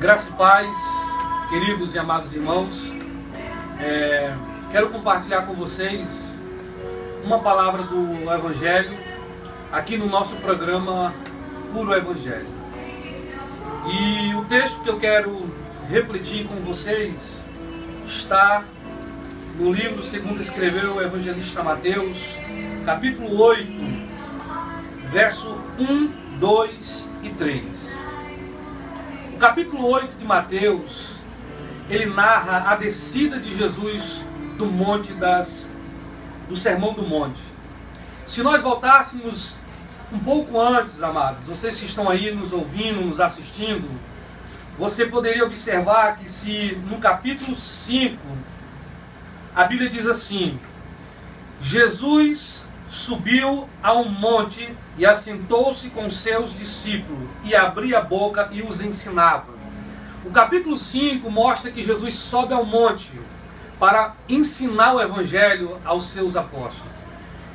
Graça e paz, queridos e amados irmãos. Quero compartilhar com vocês uma palavra do Evangelho aqui no nosso programa Puro Evangelho. E o texto que eu quero refletir com vocês está no livro segundo escreveu o evangelista Mateus, capítulo 8, verso 1, 2 e 3. O capítulo 8 de Mateus, ele narra a descida de Jesus do monte do Sermão do Monte. Se nós voltássemos um pouco antes, amados, vocês que estão aí nos ouvindo, nos assistindo, você poderia observar que se no capítulo 5, a Bíblia diz assim: Jesus subiu a um monte e assentou-se com seus discípulos e abria a boca e os ensinava. O capítulo 5 mostra que Jesus sobe ao monte para ensinar o Evangelho aos seus apóstolos.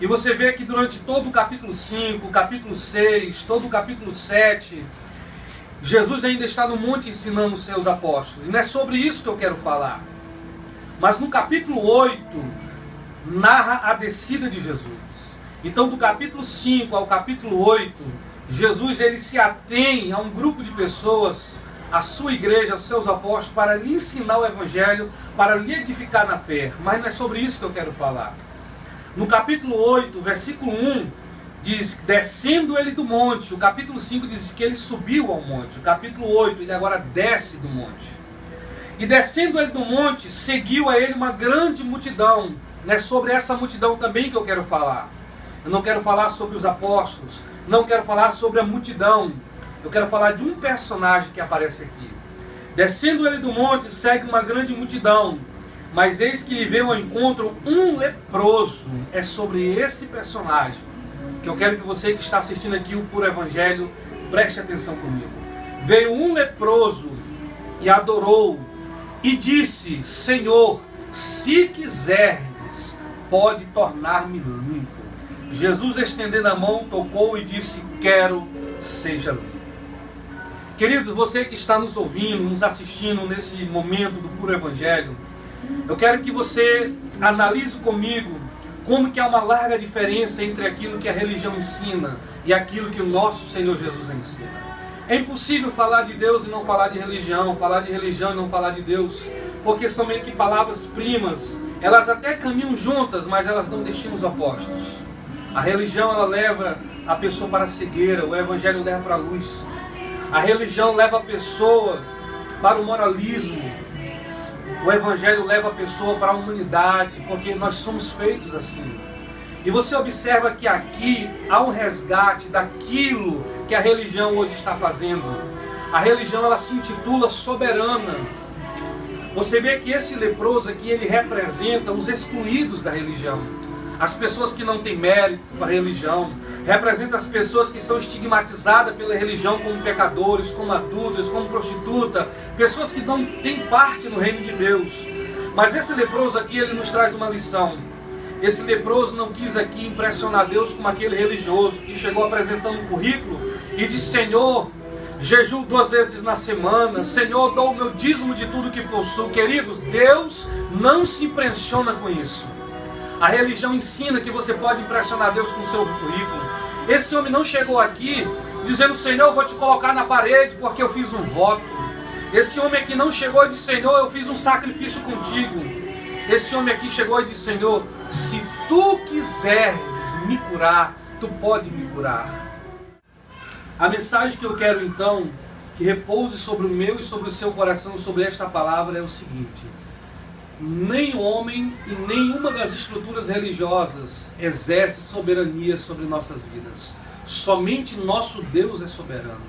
E você vê que durante todo o capítulo 5, o capítulo 6, todo o capítulo 7, Jesus ainda está no monte ensinando os seus apóstolos. E não é sobre isso que eu quero falar. Mas no capítulo 8, narra a descida de Jesus. Então, do capítulo 5 ao capítulo 8, Jesus ele se atém a um grupo de pessoas, a sua igreja, aos seus apóstolos, para lhe ensinar o Evangelho, para lhe edificar na fé. Mas não é sobre isso que eu quero falar. No capítulo 8, versículo 1, diz, descendo ele do monte. O capítulo 5 diz que ele subiu ao monte. O capítulo 8, ele agora desce do monte. E descendo ele do monte, seguiu a ele uma grande multidão. É sobre essa multidão também que eu quero falar. Eu não quero falar sobre os apóstolos, não quero falar sobre a multidão. Eu quero falar de um personagem que aparece aqui. Descendo ele do monte, segue uma grande multidão, mas eis que lhe veio ao encontro um leproso. É sobre esse personagem que eu quero que você que está assistindo aqui o Puro Evangelho preste atenção comigo. Veio um leproso e adorou e disse: Senhor, se quiserdes, pode tornar-me limpo. Jesus, estendendo a mão, tocou e disse: quero, seja limpo. Queridos, você que está nos ouvindo, nos assistindo nesse momento do Puro Evangelho, eu quero que você analise comigo como que há uma larga diferença entre aquilo que a religião ensina e aquilo que o nosso Senhor Jesus ensina. É impossível falar de Deus e não falar de religião, falar de religião e não falar de Deus, porque são meio que palavras primas. Elas até caminham juntas, mas elas não destinos opostos. A religião ela leva a pessoa para a cegueira, o Evangelho leva para a luz. A religião leva a pessoa para o moralismo, o Evangelho leva a pessoa para a humanidade, porque nós somos feitos assim. E você observa que aqui há um resgate daquilo que a religião hoje está fazendo. A religião ela se intitula soberana. Você vê que esse leproso aqui ele representa os excluídos da religião. As pessoas que não têm mérito para a religião, representa as pessoas que são estigmatizadas pela religião como pecadores, como adúlteros, como prostituta, pessoas que não têm parte no reino de Deus. Mas esse leproso aqui, ele nos traz uma lição. Esse leproso não quis aqui impressionar Deus como aquele religioso que chegou apresentando um currículo e disse: Senhor, jejuo 2 vezes na semana, Senhor, dou o meu dízimo de tudo que possuo. Queridos, Deus não se impressiona com isso. A religião ensina que você pode impressionar Deus com o seu currículo. Esse homem não chegou aqui dizendo: Senhor, eu vou te colocar na parede porque eu fiz um voto. Esse homem aqui não chegou e disse: Senhor, eu fiz um sacrifício contigo. Esse homem aqui chegou e disse: Senhor, se tu quiseres me curar, tu pode me curar. A mensagem que eu quero então que repouse sobre o meu e sobre o seu coração sobre esta palavra é o seguinte: nem homem e nenhuma das estruturas religiosas exerce soberania sobre nossas vidas. Somente nosso Deus é soberano.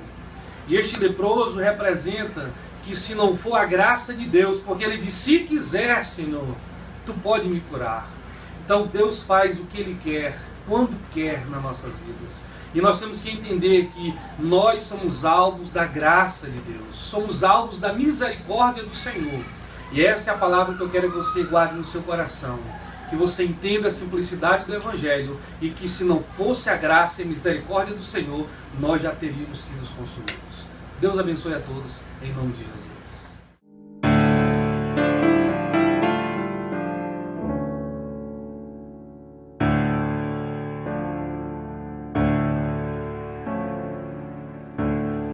E este leproso representa que se não for a graça de Deus, porque ele diz: se quiser, Senhor, tu pode me curar. Então Deus faz o que Ele quer, quando quer nas nossas vidas. E nós temos que entender que nós somos alvos da graça de Deus, somos alvos da misericórdia do Senhor. E essa é a palavra que eu quero que você guarde no seu coração. Que você entenda a simplicidade do Evangelho e que se não fosse a graça e a misericórdia do Senhor, nós já teríamos sido consumidos. Deus abençoe a todos, em nome de Jesus.